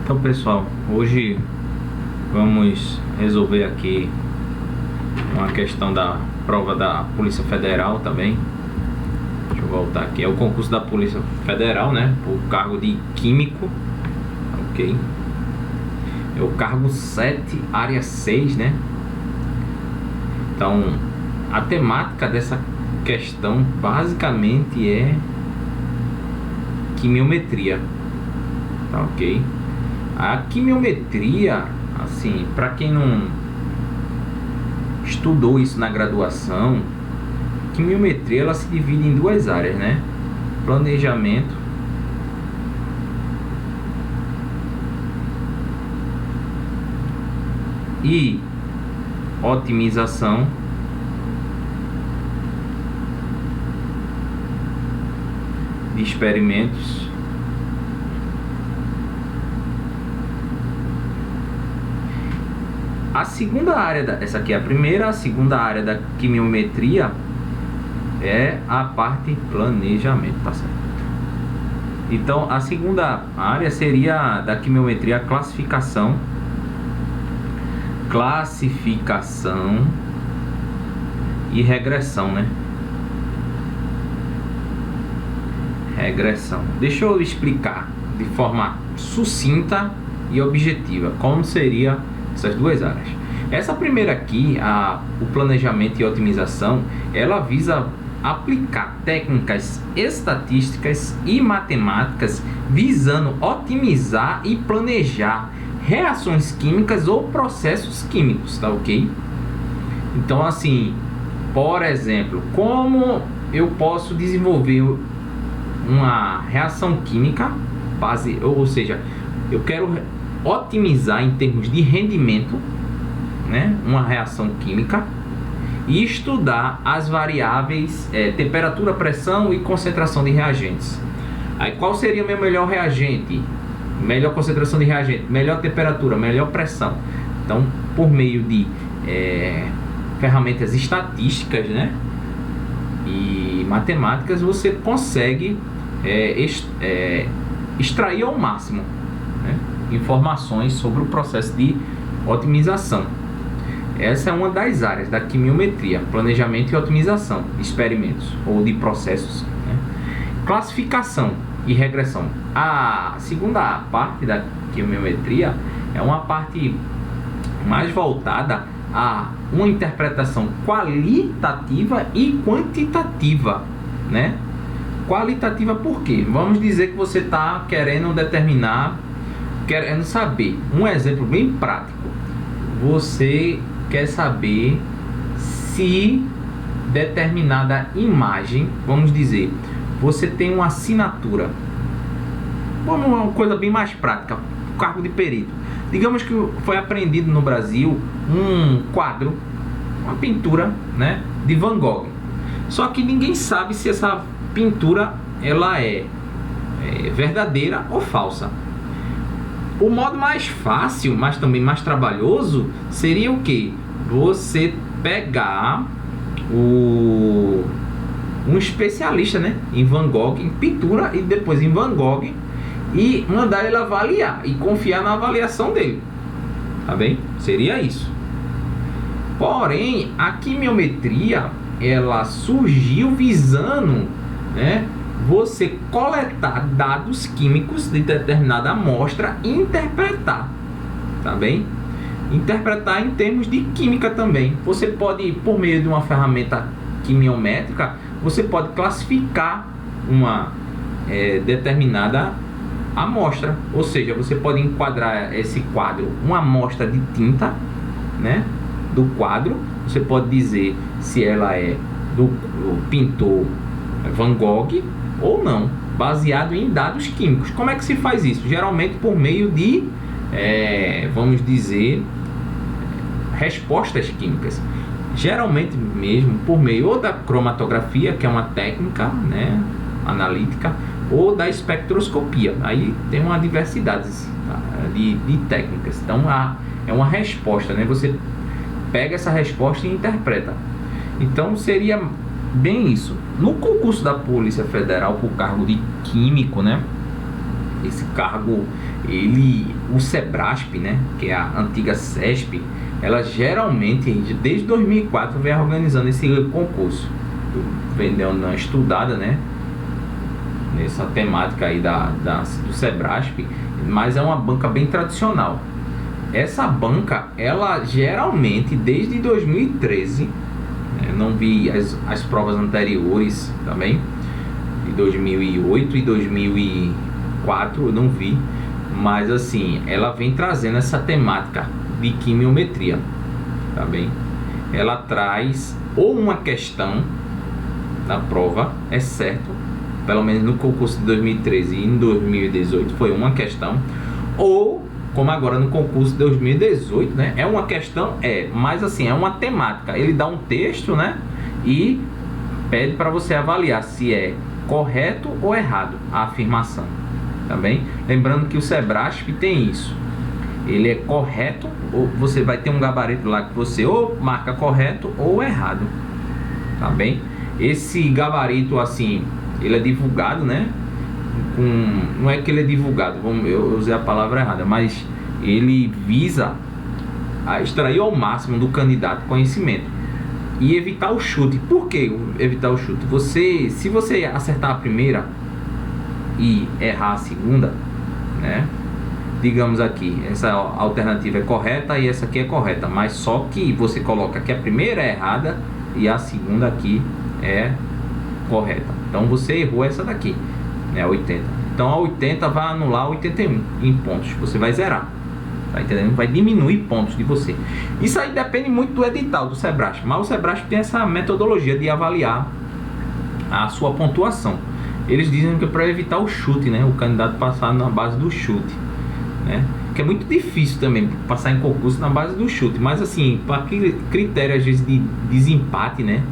Então, pessoal, hoje vamos resolver aqui uma questão da prova da Polícia Federal também. Deixa eu voltar aqui. É o concurso da Polícia Federal, né? Por cargo de químico. Ok. É o cargo 7, área 6, né? Então, a temática dessa questão basicamente é quimiometria. Tá ok? A quimiometria, assim, para quem não estudou isso na graduação, quimiometria ela se divide em duas áreas, né? Planejamento e otimização de experimentos A segunda área, essa aqui é a primeira, a segunda área da quimiometria é a parte planejamento, tá certo? Então, a segunda área seria da quimiometria classificação e regressão, né? Regressão. Deixa eu explicar de forma sucinta e objetiva como seria essas duas áreas. Essa primeira aqui, o planejamento e otimização, ela visa aplicar técnicas estatísticas e matemáticas visando otimizar e planejar reações químicas ou processos químicos, tá ok? Então, assim, por exemplo, como eu posso desenvolver uma reação química ou seja, eu quero otimizar em termos de rendimento, né, uma reação química e estudar as variáveis temperatura, pressão e concentração de reagentes. Aí qual seria o meu melhor reagente? Melhor concentração de reagente, melhor temperatura, melhor pressão. Então, por meio de ferramentas estatísticas, né, e matemáticas, você consegue extrair ao máximo, né, informações sobre o processo de otimização. Essa é uma das áreas da quimiometria, planejamento e otimização de experimentos ou de processos, né? Classificação e regressão. A segunda parte da quimiometria é uma parte mais voltada a uma interpretação qualitativa e quantitativa, né? Qualitativa por quê? Vamos dizer que você está querendo saber, um exemplo bem prático. Você quer saber se determinada imagem, vamos dizer, você tem uma assinatura. Vamos uma coisa bem mais prática, cargo de perito. Digamos que foi apreendido no Brasil um quadro, uma pintura, né, de Van Gogh. Só que ninguém sabe se essa pintura ela é verdadeira ou falsa. O modo mais fácil, mas também mais trabalhoso, seria o que? Você pegar um especialista, né, em Van Gogh, em pintura e depois em Van Gogh, e mandar ele avaliar e confiar na avaliação dele, tá bem? Seria isso. Porém, a quimiometria ela surgiu visando, né, você coletar dados químicos de determinada amostra e interpretar, tá bem? Interpretar em termos de química também. Você pode, por meio de uma ferramenta quimiométrica, você pode classificar uma determinada amostra, ou seja, você pode enquadrar esse quadro, uma amostra de tinta, né, do quadro. Você pode dizer se ela é do pintor Van Gogh ou não, baseado em dados químicos. Como é que se faz isso? Geralmente por meio de, vamos dizer, respostas químicas. Geralmente mesmo por meio ou da cromatografia, que é uma técnica, né, analítica, ou da espectroscopia. Aí tem uma diversidade, tá, de técnicas. Então é uma resposta, né? Você pega essa resposta e interpreta. Então seria bem isso. No concurso da Polícia Federal por cargo de químico, né, esse cargo, o Sebrasp, né, que é a antiga CESP, ela geralmente, desde 2004, vem organizando esse concurso. Eu venho dando uma estudada, né, nessa temática aí do Sebrasp, mas é uma banca bem tradicional. Essa banca, ela geralmente, desde 2013, não vi as provas anteriores também, de 2008 e 2004, eu não vi, mas assim, ela vem trazendo essa temática de quimiometria, tá bem? Ela traz ou uma questão na prova, é certo, pelo menos no concurso de 2013 e em 2018 foi uma questão, ou como agora no concurso de 2018, né? É uma questão, mas assim, é uma temática. Ele dá um texto, né? E pede para você avaliar se é correto ou errado a afirmação, tá bem? Lembrando que o Sebrasp tem isso. Ele é correto, ou você vai ter um gabarito lá que você ou marca correto ou errado, tá bem? Esse gabarito, assim, ele é divulgado, né? Não é que ele é divulgado, eu usei a palavra errada, mas ele visa a extrair ao máximo do candidato conhecimento e evitar o chute. Por que evitar o chute? Se você acertar a primeira e errar a segunda, né? Digamos aqui, essa alternativa é correta e essa aqui é correta, mas só que você coloca que a primeira é errada e a segunda aqui é correta. Então você errou essa daqui, né, 80. Então a 80 vai anular 81 em pontos. Você vai zerar, tá entendendo? Vai diminuir pontos de você. Isso aí depende muito do edital do Sebrasp, mas o Sebrasp tem essa metodologia de avaliar a sua pontuação. Eles dizem que é para evitar o chute, né? O candidato passar na base do chute, né? Que é muito difícil também passar em concurso na base do chute, mas assim, para critério às vezes de desempate, né?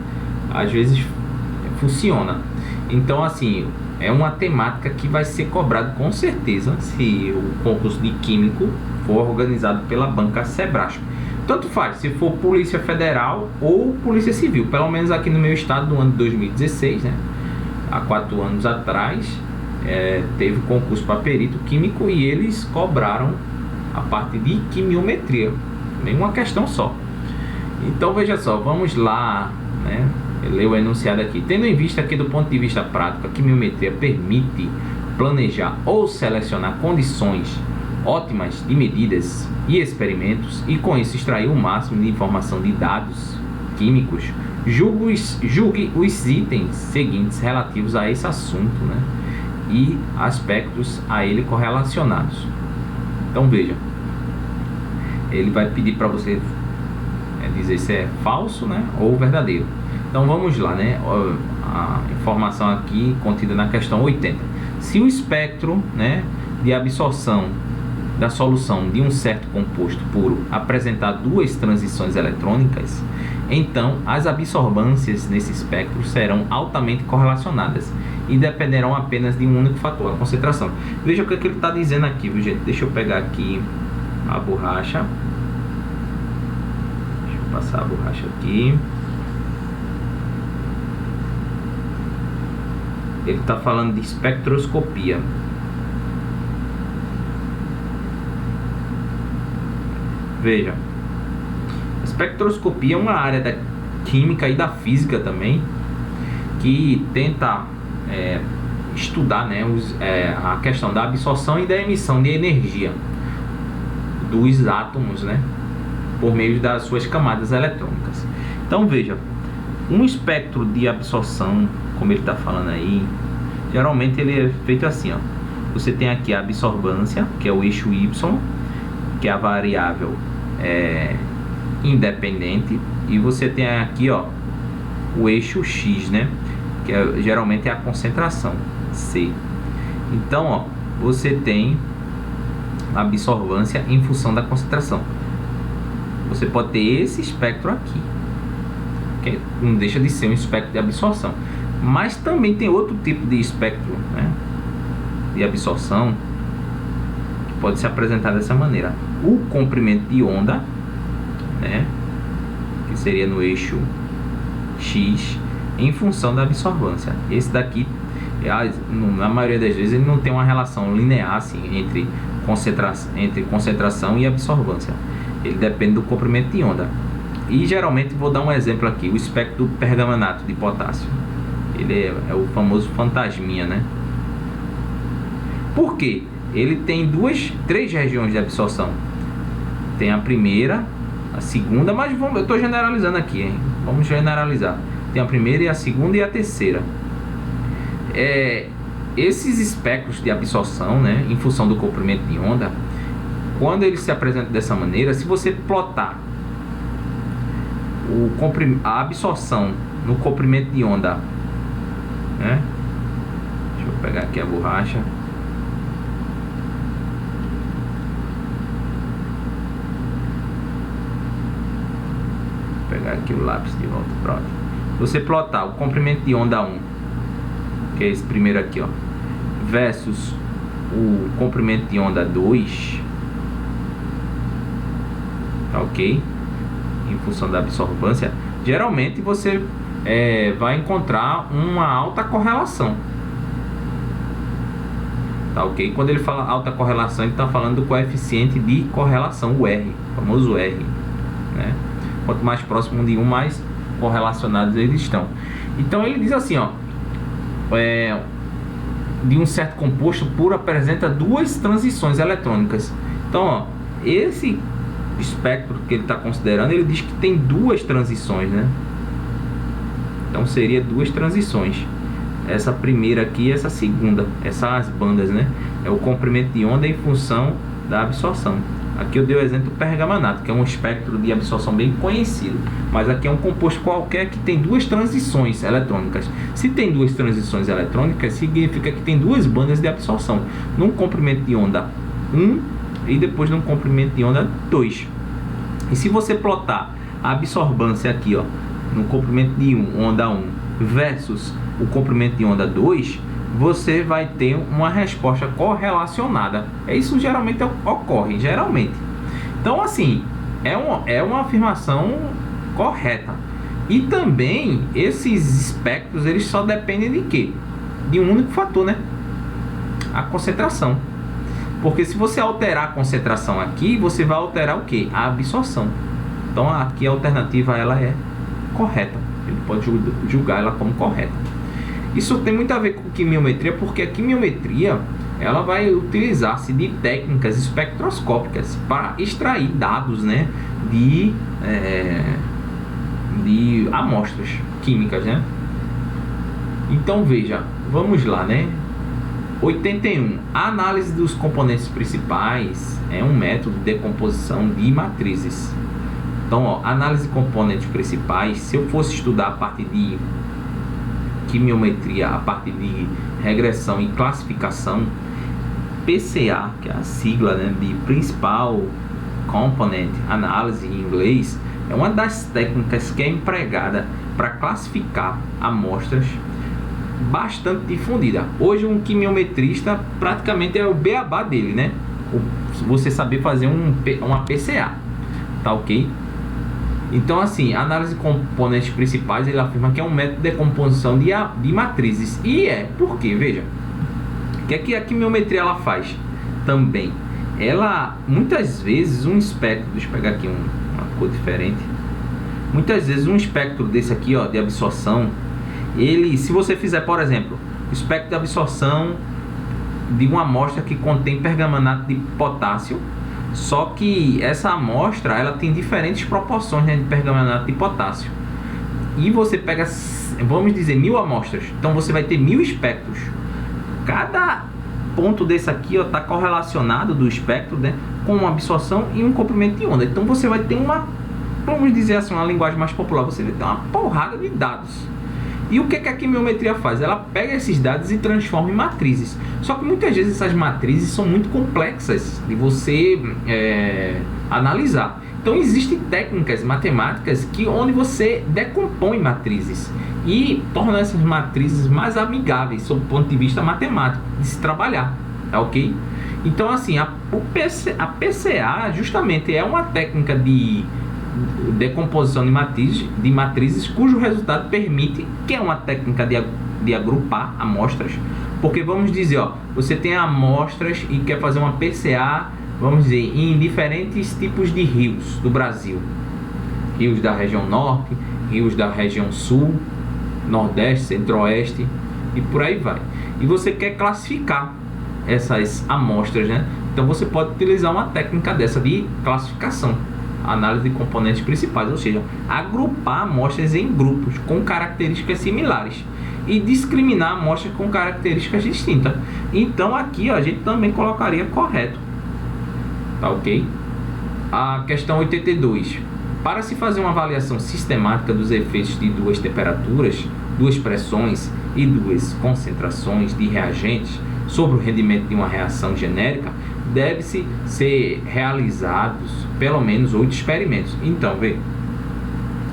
Às vezes funciona. Então assim, é uma temática que vai ser cobrado com certeza se o concurso de químico for organizado pela banca Sebrasp. Tanto faz se for Polícia Federal ou Polícia Civil. Pelo menos aqui no meu estado, no ano de 2016, né? Há 4 anos atrás, teve concurso para perito químico e eles cobraram a parte de quimiometria, nenhuma questão só. Então veja só, vamos lá, né? Ler o enunciado aqui. Tendo em vista que do ponto de vista prático a quimiometria permite planejar ou selecionar condições ótimas de medidas e experimentos e com isso extrair o máximo de informação de dados químicos, julgue os itens seguintes relativos a esse assunto, né, e aspectos a ele correlacionados. Então veja, ele vai pedir para você dizer se é falso, né, ou verdadeiro. Então vamos lá, né? A informação aqui contida na questão 80. Se o espectro, né, de absorção da solução de um certo composto puro apresentar 2 transições eletrônicas, então as absorvâncias nesse espectro serão altamente correlacionadas e dependerão apenas de um único fator, a concentração. Veja o que ele está dizendo aqui, viu, gente? Deixa eu pegar aqui a borracha. Deixa eu passar a borracha aqui. Ele está falando de espectroscopia. Veja, a espectroscopia é uma área da química e da física também que tenta estudar, né, a questão da absorção e da emissão de energia dos átomos, né, por meio das suas camadas eletrônicas. Então veja, um espectro de absorção, como ele está falando aí, geralmente ele é feito assim, ó. Você tem aqui a absorvância, que é o eixo Y, que é a variável independente, e você tem aqui, ó, o eixo X, né, que geralmente é a concentração, C. Então, ó, você tem a absorvância em função da concentração. Você pode ter esse espectro aqui, que não deixa de ser um espectro de absorção, mas também tem outro tipo de espectro, né, de absorção que pode se apresentar dessa maneira: o comprimento de onda, né, que seria no eixo X, em função da absorvância. Esse daqui Na maioria das vezes ele não tem uma relação linear assim, entre concentração e absorvância. Ele depende do comprimento de onda. E geralmente, vou dar um exemplo aqui, o espectro do pergamanato de potássio. Ele é o famoso fantasminha, né? Por quê? Ele tem três regiões de absorção. Tem a primeira, a segunda, mas eu estou generalizando aqui, hein? Vamos generalizar. Tem a primeira, e a segunda e a terceira. Esses espectros de absorção, né, em função do comprimento de onda, quando ele se apresenta dessa maneira, se você plotar a absorção no comprimento de onda, né? Deixa eu pegar aqui a borracha. Vou pegar aqui o lápis de volta. Pronto. Se você plotar o comprimento de onda 1, que é esse primeiro aqui, ó, versus o comprimento de onda 2, tá ok? Em função da absorvância, geralmente você vai encontrar uma alta correlação, tá ok? Quando ele fala alta correlação, ele está falando do coeficiente de correlação, o R, o famoso R, né? Quanto mais próximo de um, mais correlacionados eles estão. Então ele diz assim, ó, de um certo composto puro apresenta duas transições eletrônicas. Então, ó, esse espectro que ele está considerando, ele diz que tem duas transições, né? Então seria duas transições, essa primeira aqui e essa segunda, essas bandas, né? É o comprimento de onda em função da absorção. Aqui eu dei o exemplo do pergamanato, que é um espectro de absorção bem conhecido, mas aqui é um composto qualquer que tem duas transições eletrônicas. Se tem duas transições eletrônicas, significa que tem duas bandas de absorção, num comprimento de onda 1 e depois num comprimento de onda 2. E se você plotar a absorvância aqui, ó, no comprimento de onda 1 versus o comprimento de onda 2, você vai ter uma resposta correlacionada. Isso geralmente ocorre, geralmente. Então, assim, é uma afirmação correta. E também, esses espectros, eles só dependem de quê? De um único fator, né? A concentração. Porque se você alterar a concentração aqui, você vai alterar o quê? A absorção. Então, aqui a alternativa, ela é correta. Ele pode julgar ela como correta. Isso tem muito a ver com quimiometria, porque a quimiometria, ela vai utilizar-se de técnicas espectroscópicas para extrair dados, né, de amostras químicas, né? Então veja, vamos lá, né? 81. A análise dos componentes principais é um método de decomposição de matrizes. Então, ó, análise de componentes principais, se eu fosse estudar a parte de quimiometria, a parte de regressão e classificação, PCA, que é a sigla, né, de Principal Component Analysis em inglês, é uma das técnicas que é empregada para classificar amostras, bastante difundida. Hoje um quimiometrista praticamente é o beabá dele, né? Você saber fazer uma PCA, tá ok? Então, assim, a análise de componentes principais, ele afirma que é um método de decomposição de matrizes. E por quê? Veja, o que é que a quimiometria ela faz também? Ela, muitas vezes, um espectro, deixa eu pegar aqui uma cor diferente. Muitas vezes um espectro desse aqui, ó, de absorção, ele, se você fizer, por exemplo, o espectro de absorção de uma amostra que contém pergamanato de potássio, só que essa amostra, ela tem diferentes proporções, né, de pergamanato de potássio. E você pega, vamos dizer, 1000 amostras. Então você vai ter 1000 espectros. Cada ponto desse aqui está correlacionado do espectro, né, com uma absorção e um comprimento de onda. Então você vai ter vamos dizer assim, uma linguagem mais popular, você vai ter uma porrada de dados. E o que a quimiometria faz? Ela pega esses dados e transforma em matrizes. Só que muitas vezes essas matrizes são muito complexas de você analisar. Então existem técnicas matemáticas onde você decompõe matrizes e torna essas matrizes mais amigáveis sob o ponto de vista matemático de se trabalhar, tá ok? Então, assim, a PCA justamente é uma técnica de decomposição de matrizes cujo resultado permite, que é uma técnica de agrupar amostras, porque vamos dizer, ó, você tem amostras e quer fazer uma PCA, vamos dizer, em diferentes tipos de rios do Brasil. Rios da região norte, rios da região sul, nordeste, centro-oeste e por aí vai. E você quer classificar essas amostras, né? Então você pode utilizar uma técnica dessa de classificação, análise de componentes principais, ou seja, agrupar amostras em grupos com características similares e discriminar amostras com características distintas. Então aqui, ó, a gente também colocaria correto, tá ok? A questão 82. Para se fazer uma avaliação sistemática dos efeitos de duas temperaturas, duas pressões e duas concentrações de reagentes sobre o rendimento de uma reação genérica, deve-se ser realizados pelo menos 8 experimentos. Então, vê,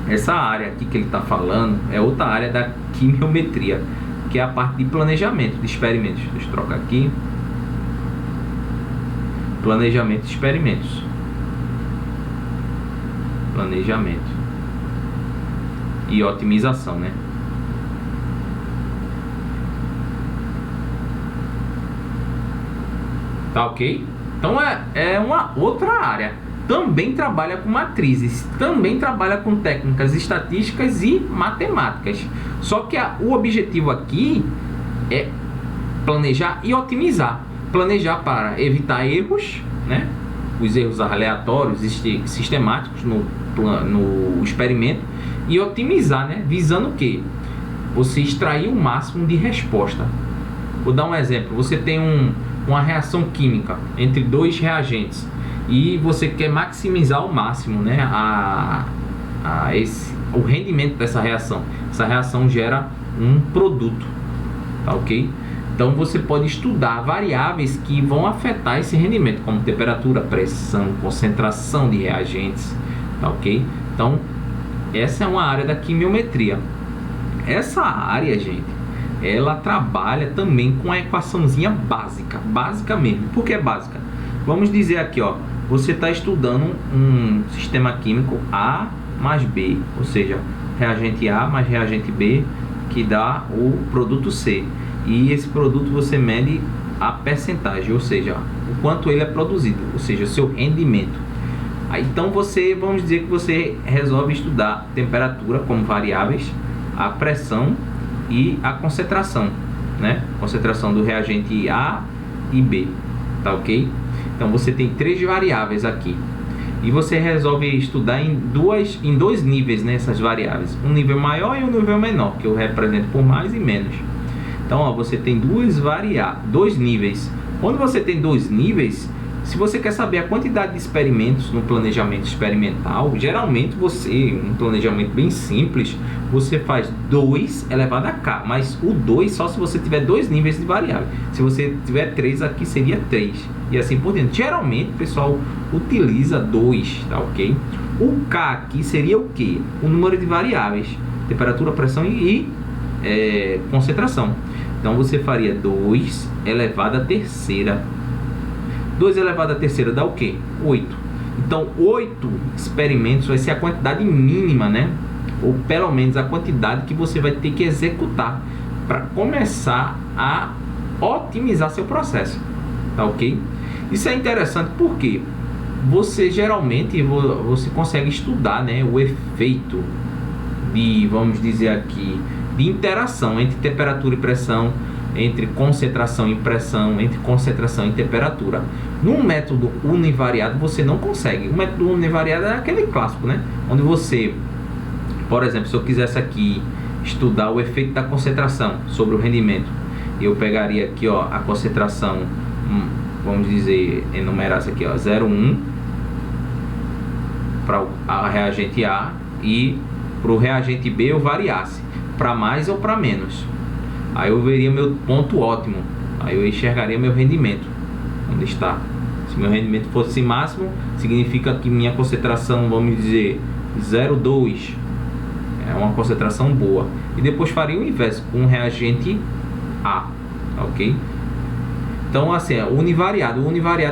essa área aqui que ele está falando é outra área da quimiometria, que é a parte de planejamento de experimentos. Deixa eu trocar aqui. Planejamento de experimentos. Planejamento e otimização, né? Tá ok? Então é uma outra área. Também trabalha com matrizes, também trabalha com técnicas estatísticas e matemáticas. Só que o objetivo aqui é planejar e otimizar. Planejar para evitar erros, né? Os erros aleatórios e sistemáticos no experimento, e otimizar, né? Visando o quê? Você extrair o máximo de resposta. Vou dar um exemplo. Você tem uma reação química entre dois reagentes e você quer maximizar ao máximo, né, o rendimento dessa reação. Essa reação gera um produto, tá ok? Então você pode estudar variáveis que vão afetar esse rendimento, como temperatura, pressão, concentração de reagentes, tá ok? Então essa é uma área da quimiometria. Essa área, gente, ela trabalha também com a equaçãozinha básica mesmo. Por que é básica? Vamos dizer aqui, ó, você está estudando um sistema químico A mais B, ou seja, reagente A mais reagente B, que dá o produto C. E esse produto você mede a percentagem, ou seja, o quanto ele é produzido, ou seja, o seu rendimento. Aí, então vamos dizer que você resolve estudar temperatura como variáveis, a pressão e a concentração, né? Concentração do reagente A e B, tá ok? Então você tem 3 variáveis aqui e você resolve estudar em dois níveis, né, essas variáveis, um nível maior e um nível menor, que eu represento por mais e menos. Então, ó, você tem dois níveis. Quando você tem 2 níveis, se você quer saber a quantidade de experimentos no planejamento experimental, geralmente um planejamento bem simples, você faz 2 elevado a k, mas o 2 só se você tiver 2 níveis de variável. Se você tiver 3, aqui seria 3, e assim por diante. Geralmente o pessoal utiliza 2, tá ok? O k aqui seria o que? O número de variáveis, temperatura, pressão e concentração. Então você faria 2 elevado a terceira. 2 elevado a terceira dá o quê? 8. Então 8 experimentos vai ser a quantidade mínima, né? Ou pelo menos a quantidade que você vai ter que executar para começar a otimizar seu processo, tá ok? Isso é interessante porque você geralmente você consegue estudar, né, o efeito de, vamos dizer aqui, de interação entre temperatura e pressão, entre concentração e pressão, entre concentração e temperatura. Num método univariado você não consegue. O método univariado é aquele clássico, né? Onde você, por exemplo, se eu quisesse aqui estudar o efeito da concentração sobre o rendimento, eu pegaria aqui, ó, a concentração, vamos dizer, enumerasse aqui, ó, 0,1 para a reagente A e para o reagente B eu variasse para mais ou para menos. Aí eu veria meu ponto ótimo, aí eu enxergaria meu rendimento, onde está. Se meu rendimento fosse máximo, significa que minha concentração, vamos dizer, 0,2, é uma concentração boa. E depois faria o inverso, com um reagente A, ok? Então, assim, o univariado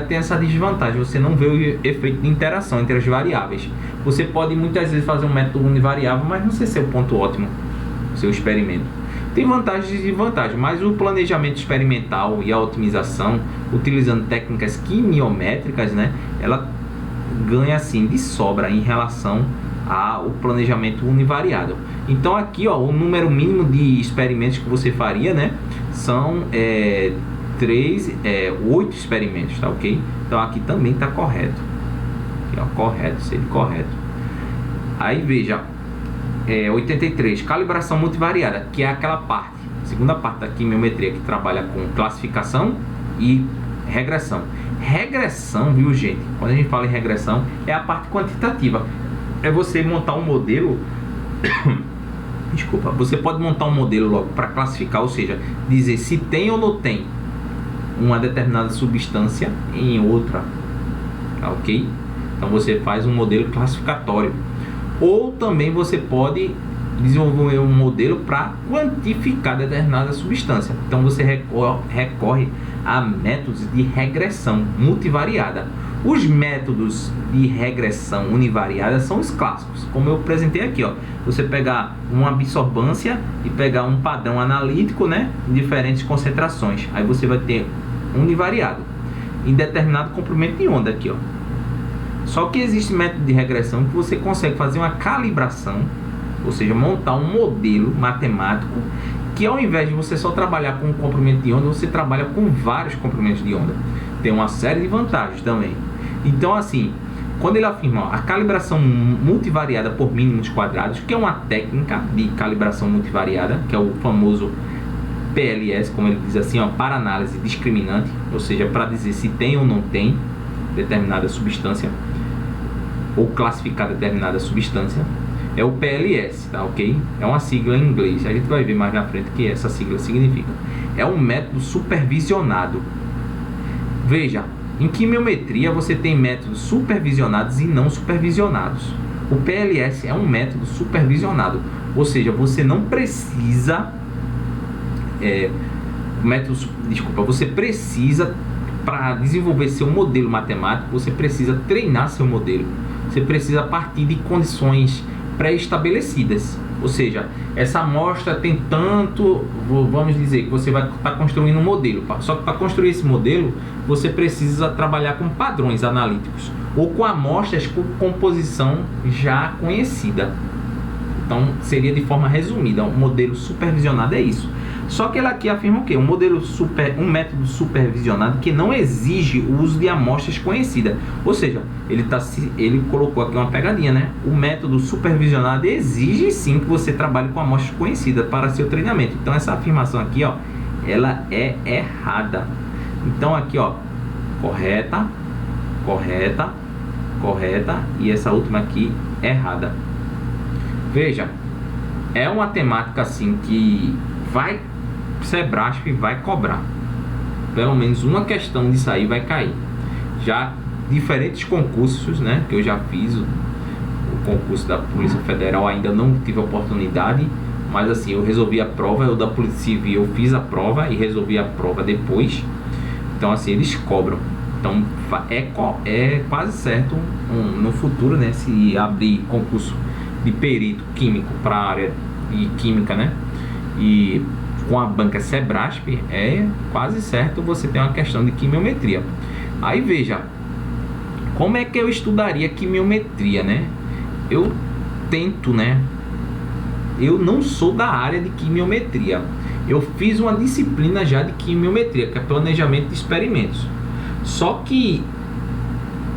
tem essa desvantagem, você não vê o efeito de interação entre as variáveis. Você pode muitas vezes fazer um método univariável, mas não sei se é o ponto ótimo, seu experimento. Tem vantagens e desvantagens, mas o planejamento experimental e a otimização, utilizando técnicas quimiométricas, né, ela ganha assim de sobra em relação ao planejamento univariado. Então aqui, ó, o número mínimo de experimentos que você faria, né, são 8 experimentos, tá ok? Então aqui também está correto. Aqui, ó, correto, seria correto. Aí veja, 83, calibração multivariada, que é aquela parte, segunda parte da quimiometria, que trabalha com classificação e regressão. Regressão, viu, gente? Quando a gente fala em regressão, é a parte quantitativa. É você montar um modelo. Desculpa, você pode montar um modelo logo para classificar, ou seja, dizer se tem ou não tem uma determinada substância em outra, tá ok? Então você faz um modelo classificatório. Ou também você pode desenvolver um modelo para quantificar determinada substância. Então você recorre a métodos de regressão multivariada. Os métodos de regressão univariada são os clássicos, como eu apresentei aqui, ó. Você pegar uma absorbância e pegar um padrão analítico, né, em diferentes concentrações. Aí você vai ter univariado em determinado comprimento de onda aqui, ó. Só que existe método de regressão que você consegue fazer uma calibração, ou seja, montar um modelo matemático que, ao invés de você só trabalhar com um comprimento de onda, você trabalha com vários comprimentos de onda. Tem uma série de vantagens também. Então, assim, quando ele afirma, ó, a calibração multivariada por mínimos quadrados, que é uma técnica de calibração multivariada, que é o famoso PLS, como ele diz assim, ó, para análise discriminante, ou seja, para dizer se tem ou não tem determinada substância, ou classificar determinada substância, é o PLS, tá ok? É uma sigla em inglês, a gente vai ver mais na frente o que essa sigla significa. É um método supervisionado. Veja, em quimiometria você tem métodos supervisionados e não supervisionados. O PLS é um método supervisionado, ou seja, você não precisa você precisa, para desenvolver seu modelo matemático, você precisa treinar seu modelo. Você precisa partir de condições pré-estabelecidas. Ou seja, essa amostra tem tanto, vamos dizer que você vai estar construindo um modelo. Só que para construir esse modelo, você precisa trabalhar com padrões analíticos ou com amostras com composição já conhecida. Então, seria de forma resumida, um modelo supervisionado é isso. Só que ele aqui afirma o quê? Um método supervisionado que não exige o uso de amostras conhecidas. Ou seja, ele colocou aqui uma pegadinha, né? O método supervisionado exige sim que você trabalhe com amostras conhecidas para seu treinamento. Então essa afirmação aqui, ó, ela é errada. Então aqui, ó, correta, correta, correta e essa última aqui errada. Veja, é uma temática assim que Sebrasp vai cobrar. Pelo menos uma questão disso aí vai cair. Já diferentes concursos, né, que eu já fiz, o concurso da Polícia Federal ainda não tive oportunidade, mas assim, eu resolvi a prova, o da Polícia Civil eu fiz a prova e resolvi a prova depois. Então assim, eles cobram. Então é quase certo no futuro, né, se abrir concurso de perito químico para a área de química, né, e com a banca Sebrasp, é quase certo você ter uma questão de quimiometria. Aí veja, como é que eu estudaria quimiometria, né? Eu tento, né? Eu não sou da área de quimiometria. Eu fiz uma disciplina já de quimiometria, que é planejamento de experimentos. Só que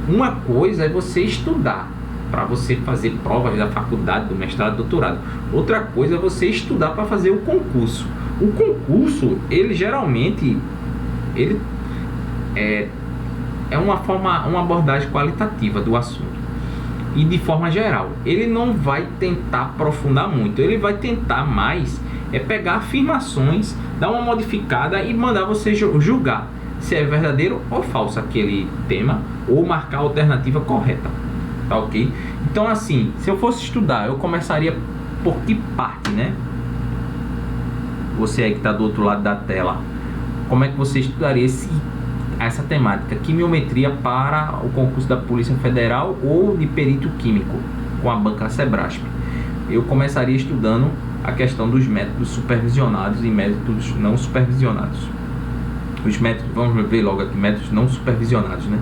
uma coisa é você estudar para você fazer provas da faculdade, do mestrado, do doutorado. Outra coisa é você estudar para fazer o concurso. O concurso, ele geralmente é uma abordagem qualitativa do assunto. E de forma geral, ele não vai tentar aprofundar muito. Ele vai tentar mais pegar afirmações, dar uma modificada e mandar você julgar se é verdadeiro ou falso aquele tema, ou marcar a alternativa correta. Tá ok? Então assim, se eu fosse estudar, eu começaria por que parte, né? Você aí que está do outro lado da tela, como é que você estudaria essa temática, quimiometria, para o concurso da Polícia Federal ou de perito químico com a banca Sebrasp? Eu começaria estudando a questão dos métodos supervisionados e métodos não supervisionados. Os métodos, vamos ver logo aqui, métodos não supervisionados, né?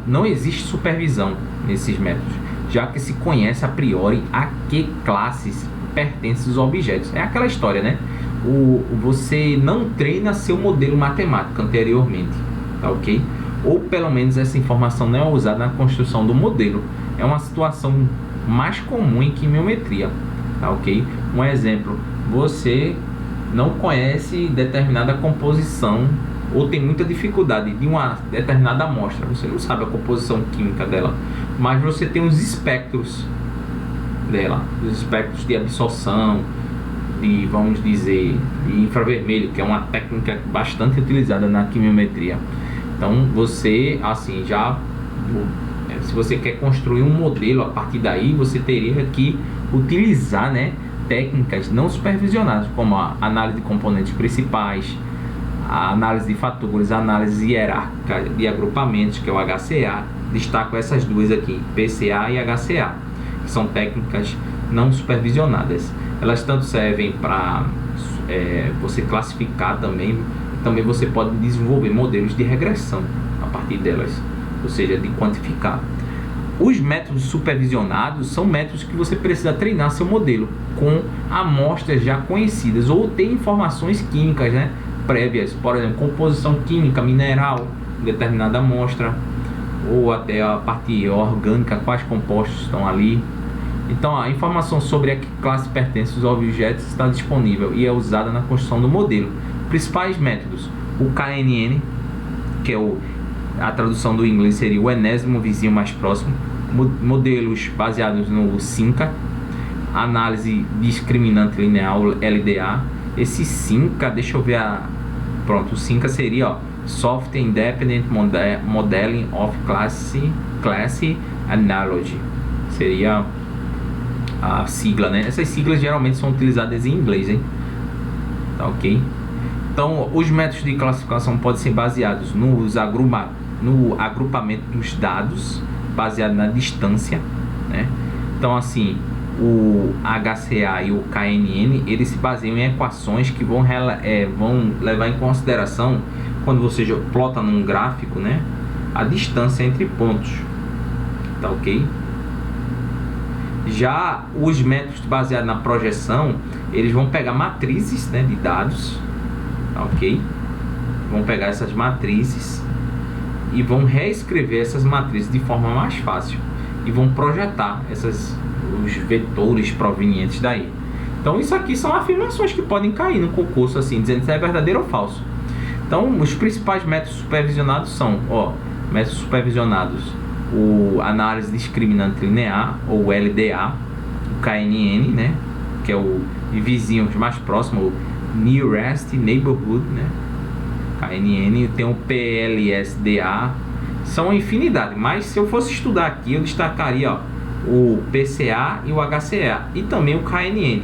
Não existe supervisão nesses métodos, já que se conhece a priori a que classes pertencem os objetos. É aquela história, né? Você não treina seu modelo matemático anteriormente, tá ok? Ou pelo menos essa informação não é usada na construção do modelo. É uma situação mais comum em quimiometria, tá ok? Um exemplo, você não conhece determinada composição ou tem muita dificuldade de uma determinada amostra, você não sabe a composição química dela, mas você tem os espectros dela, os espectros de absorção, de, vamos dizer, de infravermelho, que é uma técnica bastante utilizada na quimiometria. Então você, assim, se você quer construir um modelo a partir daí, você teria que utilizar, né, técnicas não supervisionadas, como a análise de componentes principais, a análise de fatores, a análise hierárquica de agrupamentos, que é o HCA. Destaco essas duas aqui, PCA e HCA, que são técnicas não supervisionadas. Elas tanto servem para você classificar também você pode desenvolver modelos de regressão a partir delas, ou seja, de quantificar. Os métodos supervisionados são métodos que você precisa treinar seu modelo com amostras já conhecidas ou ter informações químicas, né, prévias, por exemplo, composição química mineral de determinada amostra, ou até a parte orgânica, quais compostos estão ali. Então a informação sobre a que classe pertence os objetos está disponível e é usada na construção do modelo. Principais métodos: o KNN, que é a tradução do inglês seria o enésimo vizinho mais próximo, modelos baseados no SINCA, análise discriminante linear, LDA. Esse SINCA, deixa eu ver pronto, o SINCA seria Software Independent Modeling of Class Analogy, seria a sigla, né? Essas siglas geralmente são utilizadas em inglês, hein? Tá ok? Então, os métodos de classificação podem ser baseados no agrupamento dos dados, baseado na distância, né? Então, assim, o HCA e o KNN, eles se baseiam em equações que vão levar em consideração, quando você plota num gráfico, né, a distância entre pontos, tá ok? Já os métodos baseados na projeção, eles vão pegar matrizes, né, de dados, tá ok? Vão pegar essas matrizes e vão reescrever essas matrizes de forma mais fácil e vão projetar os vetores provenientes daí. Então isso aqui são afirmações que podem cair no concurso, assim, dizendo se é verdadeiro ou falso. Então os principais métodos supervisionados são, métodos supervisionados: o análise discriminante linear, ou LDA, o KNN, né, que é o de vizinhos mais próximo, o Nearest Neighborhood, né, KNN. Tem o PLSDA, são uma infinidade, mas se eu fosse estudar aqui, eu destacaria o PCA e o HCA, e também o KNN,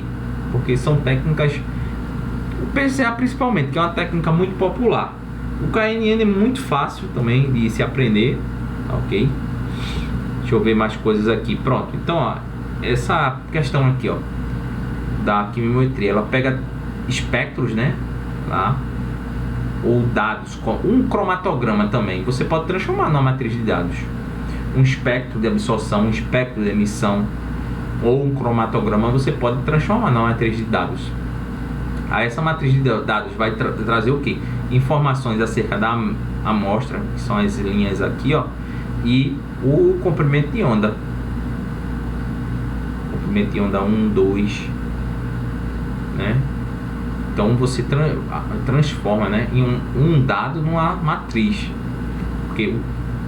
porque são técnicas, o PCA principalmente, que é uma técnica muito popular. O KNN é muito fácil também de se aprender, ok? Deixa eu ver mais coisas aqui. Pronto, então essa questão aqui, da quimiometria, ela pega espectros, né, lá, ou dados, um cromatograma também você pode transformar numa matriz de dados, um espectro de absorção, um espectro de emissão, ou um cromatograma você pode transformar numa matriz de dados. Aí essa matriz de dados vai trazer o que? Informações acerca da amostra, que são as linhas aqui, e o comprimento de onda. Comprimento de onda 1, 2, né? Então você transforma, né, em um dado numa matriz, porque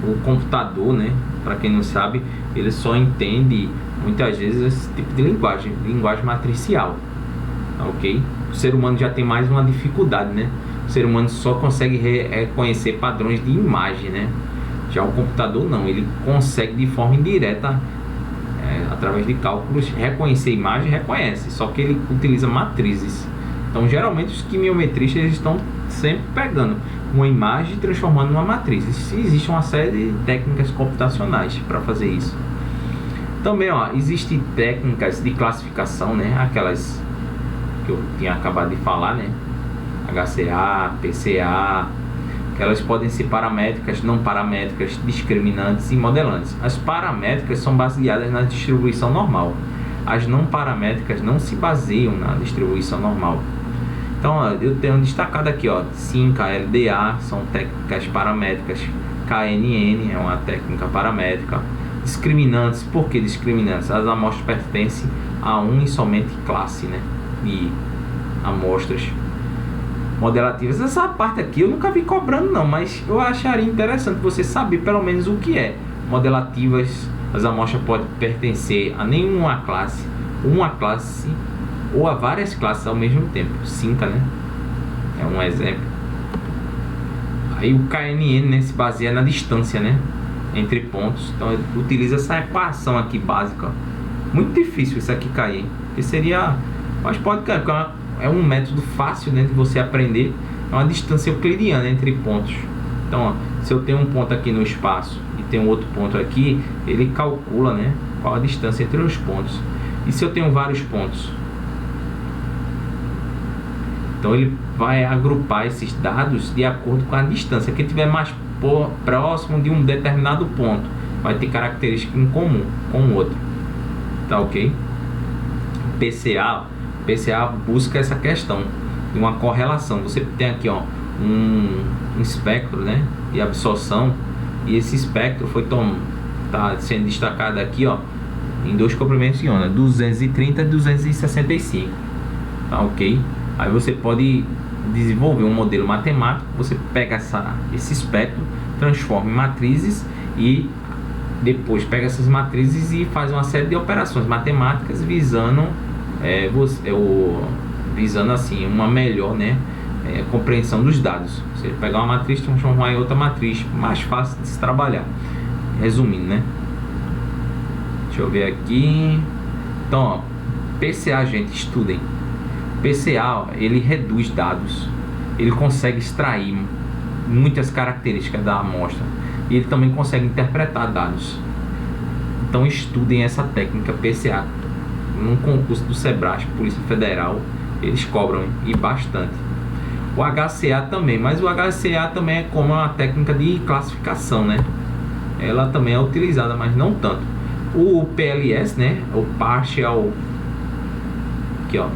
o computador, né, para quem não sabe, ele só entende muitas vezes esse tipo de linguagem matricial, ok? O ser humano já tem mais uma dificuldade, né? O ser humano só consegue reconhecer padrões de imagem, né? Já o computador não, ele consegue de forma indireta, através de cálculos, reconhecer imagem, reconhece, só que ele utiliza matrizes. Então geralmente os quimiometristas, eles estão sempre pegando uma imagem e transformando numa matriz. Existe uma série de técnicas computacionais para fazer isso. Também existem técnicas de classificação, né? Aquelas que eu tinha acabado de falar, né? HCA, PCA, que elas podem ser paramétricas, não paramétricas, discriminantes e modelantes. As paramétricas são baseadas na distribuição normal. As não paramétricas não se baseiam na distribuição normal. Então, ó, eu tenho destacado aqui, ó, SINCA, LDA, são técnicas paramétricas. KNN é uma técnica paramétrica. Discriminantes, por que discriminantes? As amostras pertencem a um e somente classe, né, de amostras. Modelativas, essa parte aqui eu nunca vi cobrando não, mas eu acharia interessante você saber pelo menos o que é. Modelativas, as amostras podem pertencer a nenhuma classe, uma classe ou a várias classes ao mesmo tempo. SINCA, né, é um exemplo. Aí o KNN, né, se baseia na distância, né, entre pontos. Então utiliza essa equação aqui básica. Muito difícil isso aqui cair, porque seria, mas pode cair, porque é um método fácil, né, de você aprender. É uma distância euclidiana entre pontos. Então, ó, se eu tenho um ponto aqui no espaço e tem um outro ponto aqui, ele calcula, né, qual a distância entre os pontos. E se eu tenho vários pontos, então ele vai agrupar esses dados de acordo com a distância. Quem tiver mais próximo de um determinado ponto vai ter característica em comum com o outro. Tá ok? PCA busca essa questão de uma correlação. Você tem aqui, ó, um espectro, né, de absorção, e esse espectro tá sendo destacado aqui, ó, em dois comprimentos de onda, 230 e 265. Tá ok? Aí você pode desenvolver um modelo matemático. Você pega esse espectro, transforma em matrizes e depois pega essas matrizes e faz uma série de operações matemáticas visando visando assim uma melhor, né, compreensão dos dados. Você pegar uma matriz e transformar em outra matriz, mais fácil de se trabalhar. Resumindo, né? Deixa eu ver aqui. Então, ó, PCA, gente, estudem. PCA, ó, ele reduz dados, ele consegue extrair muitas características da amostra e ele também consegue interpretar dados. Então estudem essa técnica PCA. Num concurso do SEBRASP, Polícia Federal, eles cobram, e bastante. O HCA também, mas o HCA também é como uma técnica de classificação, né? Ela também é utilizada, mas não tanto. O PLS, né? O Partial, aqui, ó,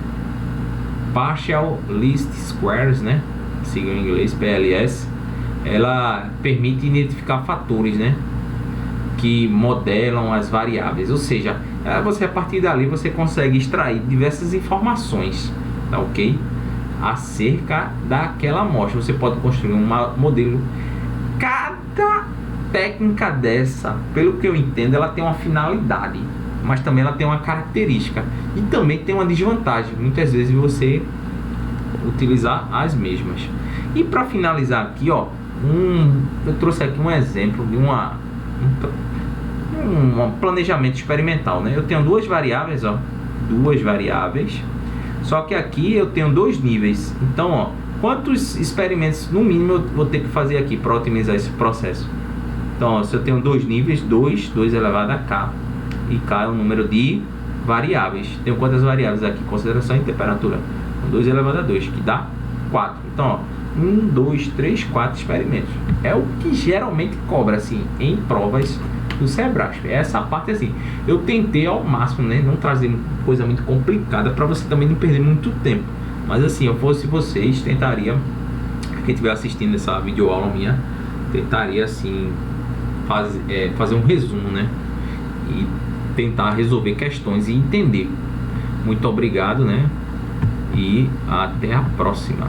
Partial Least Squares, né? Siga em inglês, PLS. Ela permite identificar fatores, né, que modelam as variáveis, ou seja, você, a partir dali você consegue extrair diversas informações, tá ok? Acerca daquela amostra. Você pode construir um modelo. Cada técnica dessa, pelo que eu entendo, ela tem uma finalidade, mas também ela tem uma característica e também tem uma desvantagem, muitas vezes, você utilizar as mesmas. E para finalizar aqui, ó, eu trouxe aqui um exemplo de um planejamento experimental, né? Eu tenho duas variáveis, ó, só que aqui eu tenho dois níveis. Então, ó, quantos experimentos no mínimo eu vou ter que fazer aqui para otimizar esse processo? Então, ó, se eu tenho dois níveis, 2 elevado a k, e k é o número de variáveis. Tenho quantas variáveis aqui? Consideração e temperatura. 2 elevado a 2, que dá 4. Então, ó, 1, 2, 3, 4 experimentos. É o que geralmente cobra, assim, em provas do SEBRASP. Essa parte, assim, eu tentei ao máximo, né, não trazer coisa muito complicada para você também não perder muito tempo. Mas assim, eu fosse vocês, tentaria, quem estiver assistindo essa videoaula minha, tentaria assim fazer um resumo, né, e tentar resolver questões e entender. Muito obrigado, né, e até a próxima.